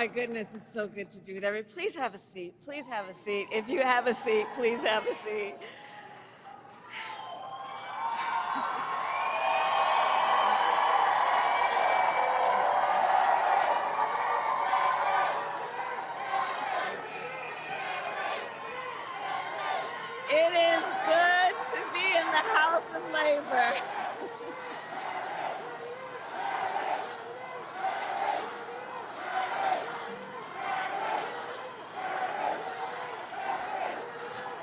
my goodness, it's so good to be with everybody. Please have a seat. Please have a seat. If you have a seat, please have a seat. It is good to be in the House of Labor.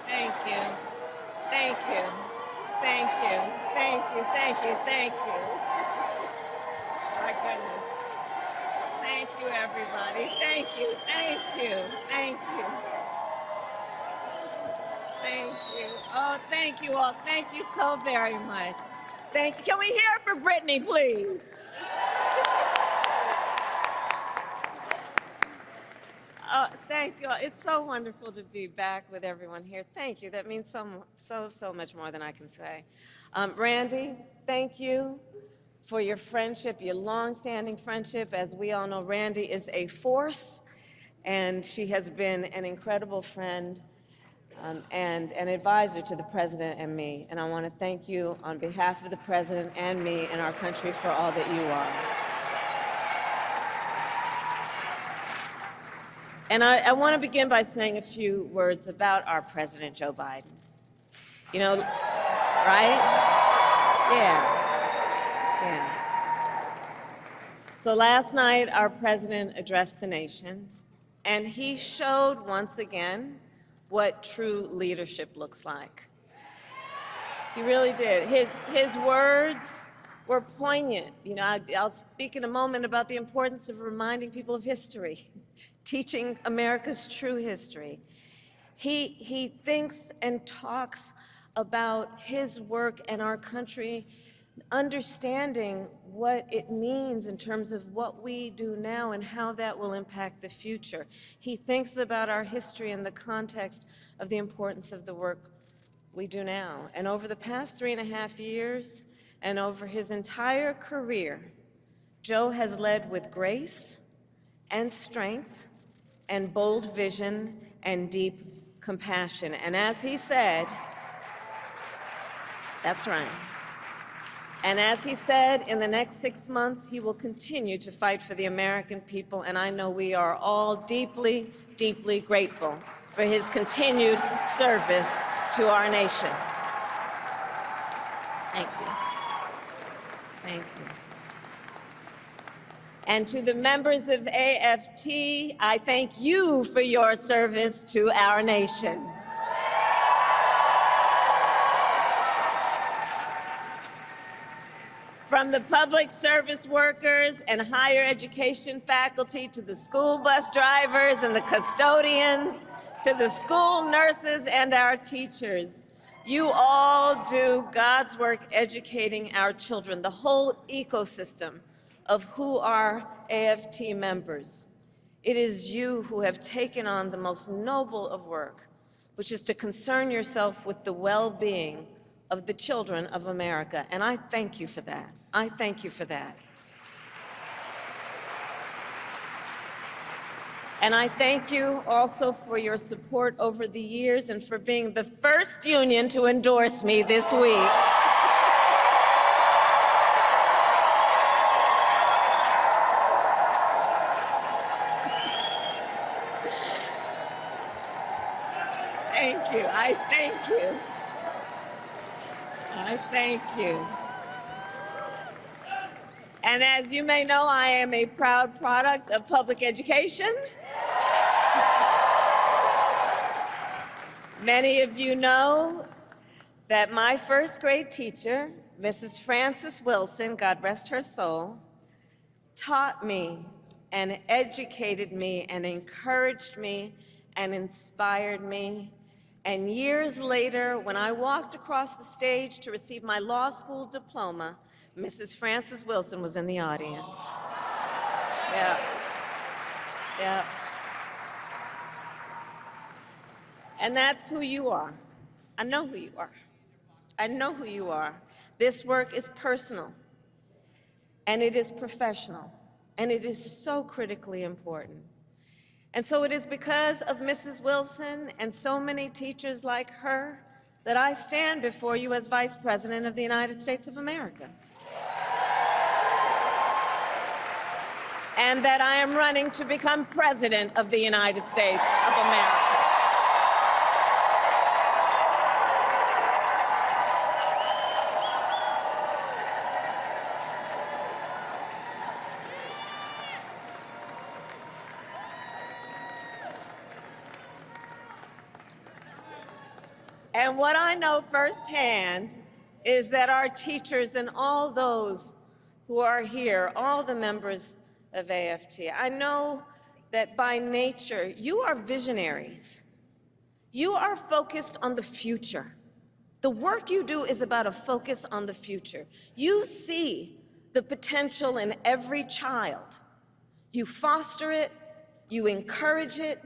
Thank you. Thank you. Thank you. Thank you. Thank you. Thank you. My goodness. Thank you, everybody. Thank you. Thank you. Thank you. Thank you. Oh, thank you all. Thank you so very much. Thank you. Can we hear it for Brittany, please? Oh, thank you all. It's so wonderful to be back with everyone here. Thank you. That means so much more than I can say. Randy, thank you for your friendship, your long-standing friendship. As we all know, Randy is a force, and she has been an incredible friend and an advisor to the President and me. And I want to thank you on behalf of the President and me and our country for all that you are. And I want to begin by saying a few words about our President, Joe Biden. You know, right? Yeah. So last night, our President addressed the nation, and he showed once again what true leadership looks like. He really did. His words were poignant. You know, I'll speak in a moment about the importance of reminding people of history, teaching America's true history. He thinks and talks about his work and our country, understanding what it means in terms of what we do now and how that will impact the future. He thinks about our history in the context of the importance of the work we do now. And over the past 3.5 years, and over his entire career, Joe has led with grace and strength and bold vision and deep compassion. And as he said, that's right. And as he said, in the next 6 months, he will continue to fight for the American people, and I know we are all deeply, deeply grateful for his continued service to our nation. Thank you. Thank you. And to the members of AFT, I thank you for your service to our nation. From the public service workers and higher education faculty to the school bus drivers and the custodians, to the school nurses and our teachers, you all do God's work educating our children, the whole ecosystem of who are AFT members. It is you who have taken on the most noble of work, which is to concern yourself with the well-being of the children of America. And I thank you for that. I thank you for that. And I thank you also for your support over the years and for being the first union to endorse me this week. Thank you. I thank you. I thank you. And as you may know, I am a proud product of public education. Many of you know that my first grade teacher, Mrs. Frances Wilson, God rest her soul, taught me and educated me and encouraged me and inspired me. And years later, when I walked across the stage to receive my law school diploma, Mrs. Frances Wilson was in the audience. Yeah. Yeah. And that's who you are. I know who you are. I know who you are. This work is personal, and it is professional, and it is so critically important. And so it is because of Mrs. Wilson and so many teachers like her that I stand before you as Vice President of the United States of America. And that I am running to become President of the United States of America. And what I know firsthand is that our teachers and all those who are here, all the members of AFT, I know that by nature, you are visionaries. You are focused on the future. The work you do is about a focus on the future. You see the potential in every child. You foster it, you encourage it,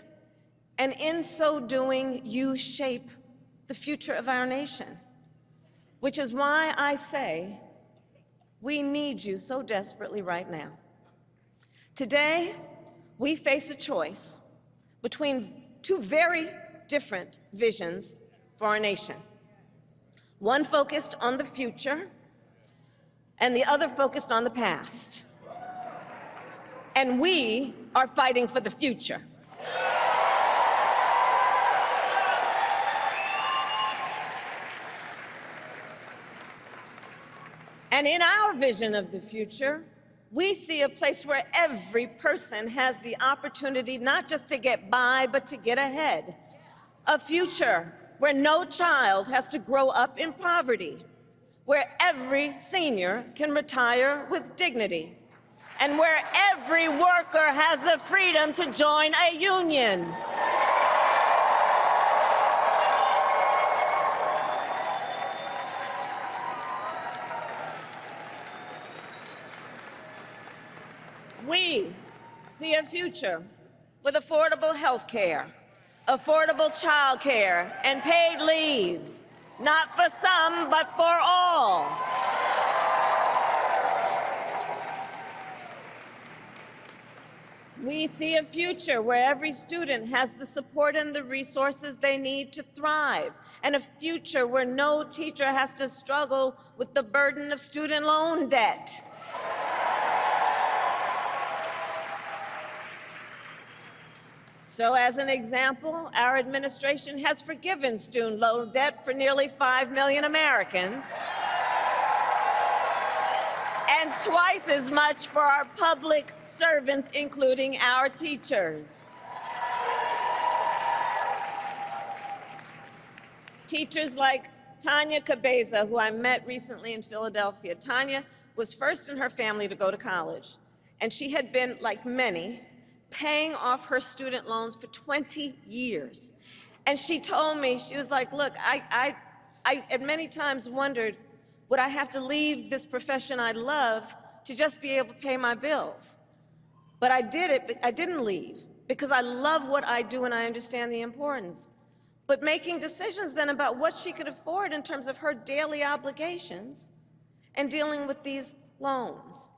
and in so doing, you shape the future of our nation, which is why I say we need you so desperately right now. Today, we face a choice between two very different visions for our nation. One focused on the future, and the other focused on the past. And we are fighting for the future. And in our vision of the future, we see a place where every person has the opportunity not just to get by, but to get ahead. A future where no child has to grow up in poverty, where every senior can retire with dignity, and where every worker has the freedom to join a union. We see a future with affordable health care, affordable child care, and paid leave, not for some, but for all. We see a future where every student has the support and the resources they need to thrive, and a future where no teacher has to struggle with the burden of student loan debt. So as an example, our administration has forgiven student loan debt for nearly 5 million Americans, and twice as much for our public servants, including our teachers. Teachers like Tanya Cabeza, who I met recently in Philadelphia. Tanya was first in her family to go to college, and she had been, like many, paying off her student loans for 20 years. And she told me, she was like, look, I at many times wondered, would I have to leave this profession I love to just be able to pay my bills? But I did it, I didn't leave, because I love what I do and I understand the importance. But making decisions then about what she could afford in terms of her daily obligations and dealing with these loans.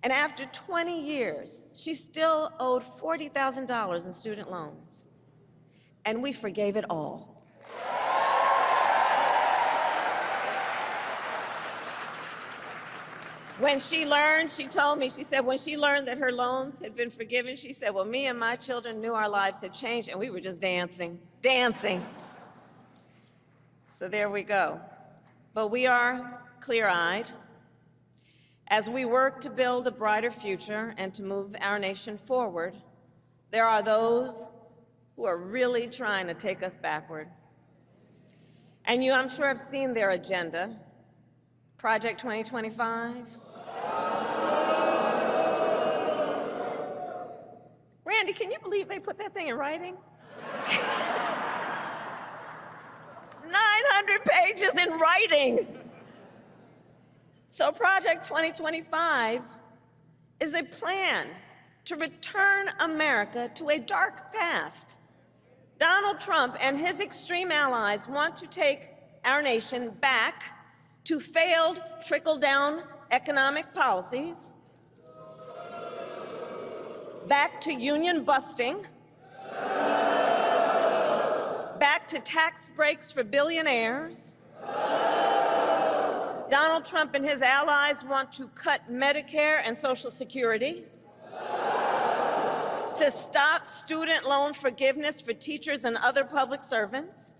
And after 20 years, she still owed $40,000 in student loans. And we forgave it all. When she learned, she told me, she said, when she learned that her loans had been forgiven, she said, well, me and my children knew our lives had changed, and we were just dancing. So there we go. But we are clear-eyed. As we work to build a brighter future and to move our nation forward, there are those who are really trying to take us backward. And you, I'm sure, have seen their agenda, Project 2025. Randy, can you believe they put that thing in writing? 900 pages in writing. So Project 2025 is a plan to return America to a dark past. Donald Trump and his extreme allies want to take our nation back to failed trickle-down economic policies, back to union busting, back to tax breaks for billionaires. Donald Trump and his allies want to cut Medicare and Social Security, to stop student loan forgiveness for teachers and other public servants.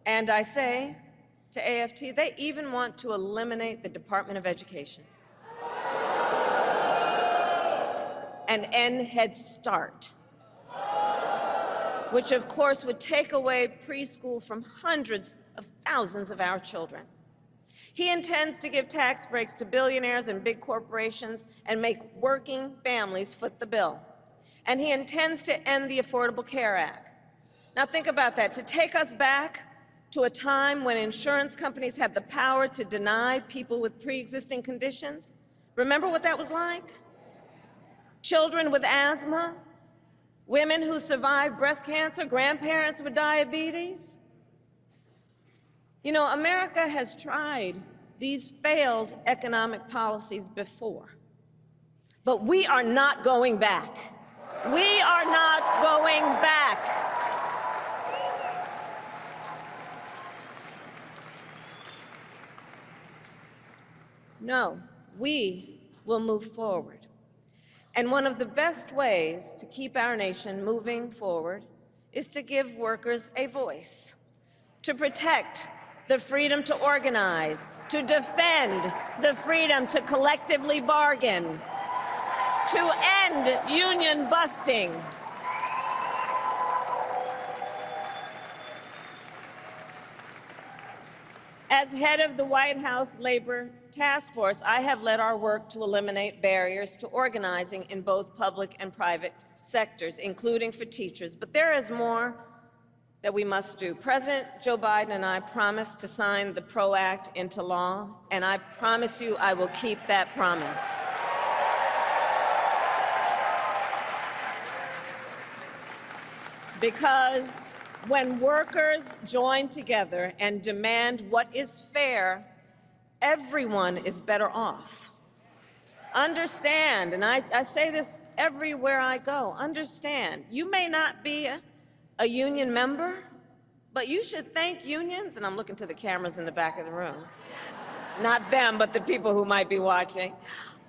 And I say to AFT, they even want to eliminate the Department of Education and end Head Start, which of course would take away preschool from hundreds of thousands of our children. He intends to give tax breaks to billionaires and big corporations and make working families foot the bill. And he intends to end the Affordable Care Act. Now think about that, to take us back to a time when insurance companies had the power to deny people with pre-existing conditions. Remember what that was like? Children with asthma, women who survived breast cancer, grandparents with diabetes. You know, America has tried these failed economic policies before, but we are not going back. We are not going back. No, we will move forward. And one of the best ways to keep our nation moving forward is to give workers a voice, to protect the freedom to organize, to defend the freedom to collectively bargain, to end union busting. As head of the White House Labor Task Force, I have led our work to eliminate barriers to organizing in both public and private sectors, including for teachers. But there is more that we must do. President Joe Biden and I promised to sign the PRO Act into law, and I promise you I will keep that promise. Because when workers join together and demand what is fair, everyone is better off. Understand, and I say this everywhere I go, understand, you may not be a union member, but you should thank unions, and I'm looking to the cameras in the back of the room. Not them, but the people who might be watching.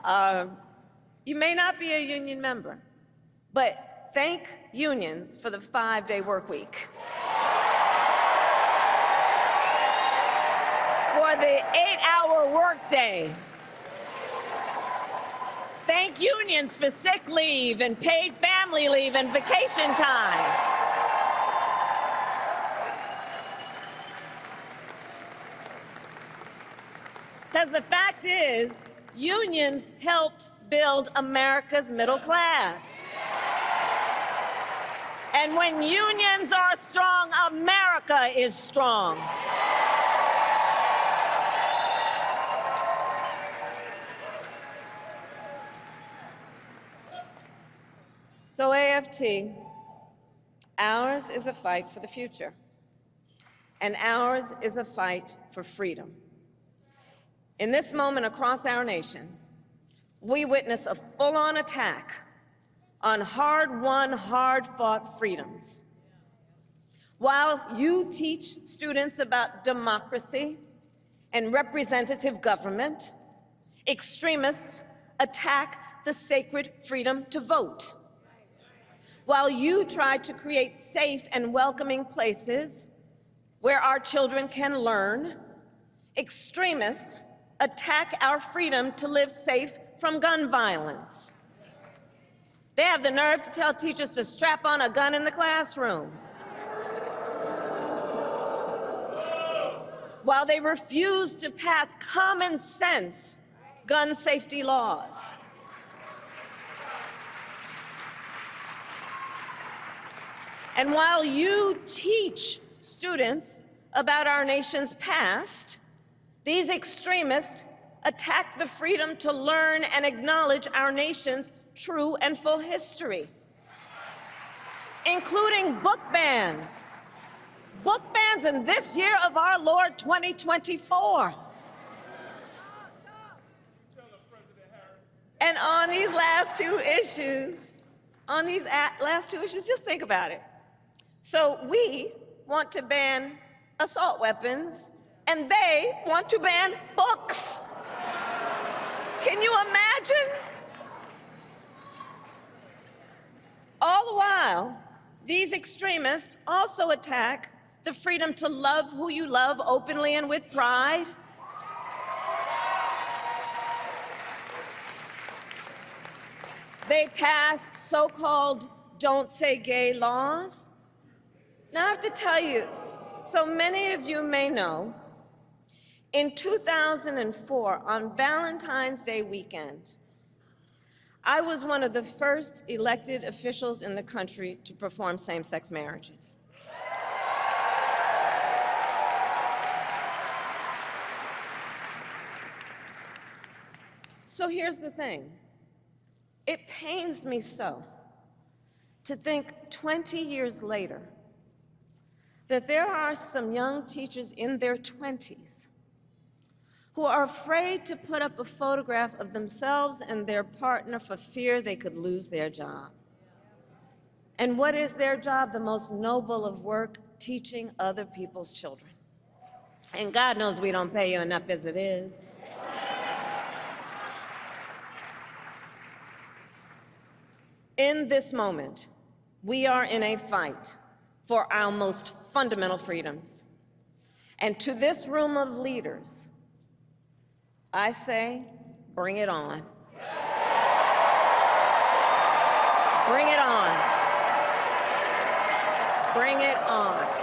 You may not be a union member, but thank unions for the 5-day work week, for the 8-hour workday. Thank unions for sick leave and paid family leave and vacation time. Because the fact is, unions helped build America's middle class. And when unions are strong, America is strong. So AFT, ours is a fight for the future, and ours is a fight for freedom. In this moment across our nation, we witness a full-on attack on hard-won, hard-fought freedoms. While you teach students about democracy and representative government, extremists attack the sacred freedom to vote. While you try to create safe and welcoming places where our children can learn, extremists attack our freedom to live safe from gun violence. They have the nerve to tell teachers to strap on a gun in the classroom, while they refuse to pass common sense gun safety laws. And while you teach students about our nation's past, these extremists attack the freedom to learn and acknowledge our nation's true and full history, including book bans. Book bans in this year of our Lord 2024. And on these last two issues, just think about it. So we want to ban assault weapons, and they want to ban books. Can you imagine? All the while, these extremists also attack the freedom to love who you love openly and with pride. They pass so-called don't say gay laws. Now I have to tell you, so many of you may know, in 2004, on Valentine's Day weekend, I was one of the first elected officials in the country to perform same-sex marriages. So here's the thing. It pains me so to think 20 years later that there are some young teachers in their 20s who are afraid to put up a photograph of themselves and their partner for fear they could lose their job. And what is their job? The most noble of work, teaching other people's children. And God knows we don't pay you enough as it is. In this moment, we are in a fight for our most fundamental freedoms. And to this room of leaders, I say, bring it on. Bring it on. Bring it on.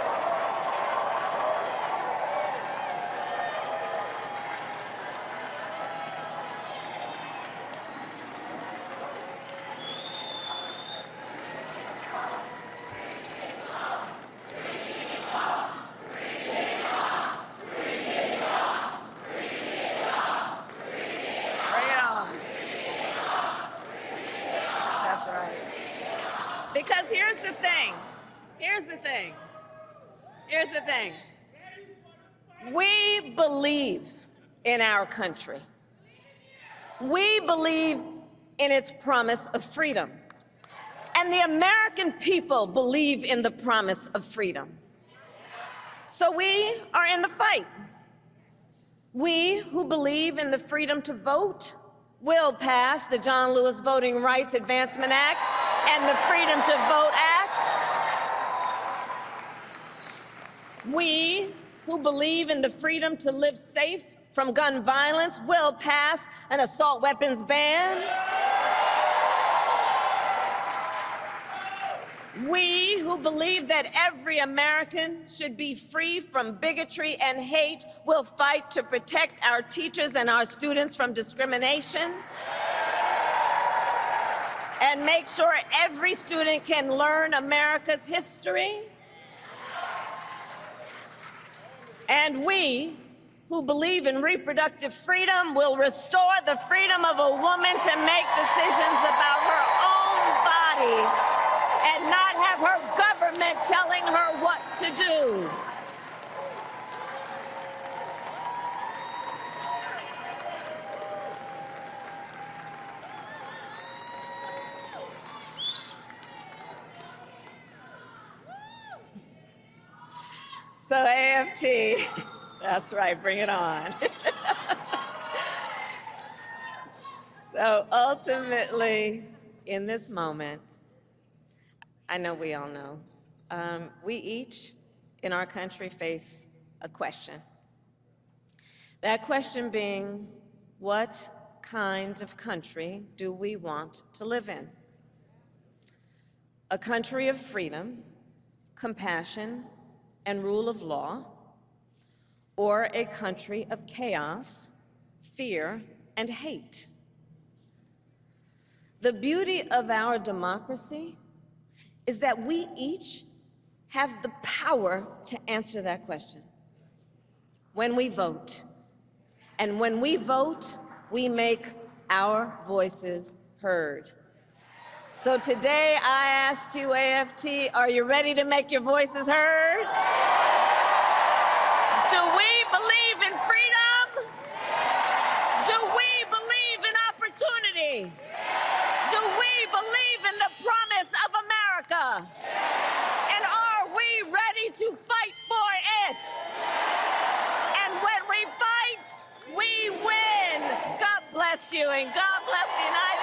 Because here's the thing. We believe in our country. We believe in its promise of freedom. And the American people believe in the promise of freedom. So we are in the fight. We who believe in the freedom to vote will pass the John Lewis Voting Rights Advancement Act and the Freedom to Vote Act. We who believe in the freedom to live safe from gun violence will pass an assault weapons ban. We who believe that every American should be free from bigotry and hate will fight to protect our teachers and our students from discrimination and make sure every student can learn America's history. And we who believe in reproductive freedom will restore the freedom of a woman to make decisions about her own body and not have her government telling her what to do. So AFT, that's right, bring it on. So ultimately, in this moment, I know we all know, we each in our country face a question. That question being, what kind of country do we want to live in? A country of freedom, compassion, and rule of law, or a country of chaos, fear, and hate? The beauty of our democracy is that we each have the power to answer that question when we vote. And when we vote, we make our voices heard. So today I ask you, AFT, are you ready to make your voices heard? Do we believe in freedom? Do we believe in opportunity? Do we believe in the promise of America? And are we bless you, and God bless the United